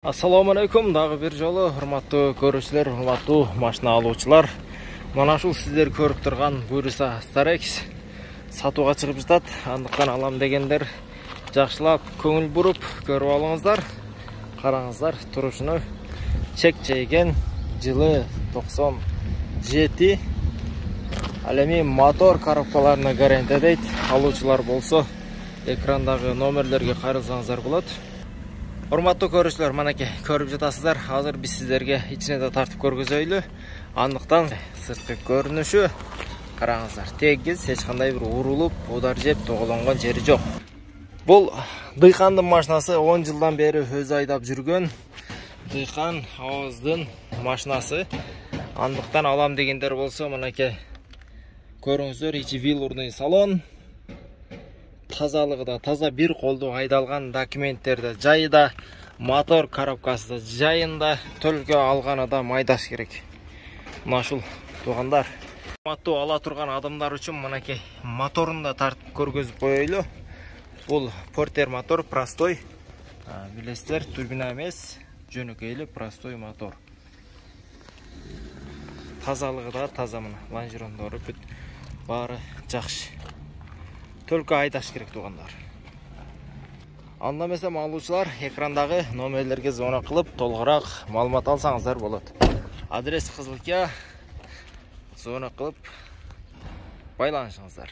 Assalamu alaikum, дағы bir жолы, hurmatlı көрушілер, hurmatlı машина алуучылар. Мана ушул сиздер көрүп турган Буйруса Starex сатууга чыгып жатат. Андыктан алам дегендер жакшылап көңүл буруп көрүп алыңыздар. Караңыздар, турушуну чек жейген, жылы 97. Ал эми мотор коробкаларына гарантия дейт. Алуучулар болсо экрандагы номерлерге кайрылсаңыздар болот. Урматтуу көрүүчүлөр, манеке көрүп жатасыздар. Азыр биз сиздерге ичине да тартып көргөзөйлү. Андыктан сырткы көрүнүшү караңыздар. Тегиз, эч кандай бир урулуп, удар жеп тоголонгон жери жок. Бул дыйкандын машинасы 10 жылдан бери өзү айдап жүргөн дыйкан абыздын машинасы. Андыктан алам дегендер болсо, манеке көрүңүздөр, ичи велюрный салон. Тазалыгы да таза, бир колдо айдалган, документтерде жайында, мотор коробкасы да жайында, төлкө алганы да майдаш керек. Мына ушул туугандар. Урматтуу ала турган адамдар үчүн манеке моторун да тартып көргөзүп коелу. Бул портер мотор, простой. Билесиздер, турбина эмес, жөнөкөйлүү простой мотор. Тазалыгы да таза, мына лонжерондору бүт баары жакшы. Төлкө айдаш керек туугандар. Анда эмесе алуучулар экрандагы номерлерге звонок кылып, толугураак маалымат алсаңыздар болот. Адрес Кызылкия. Звонок кылып байланышыңыздар.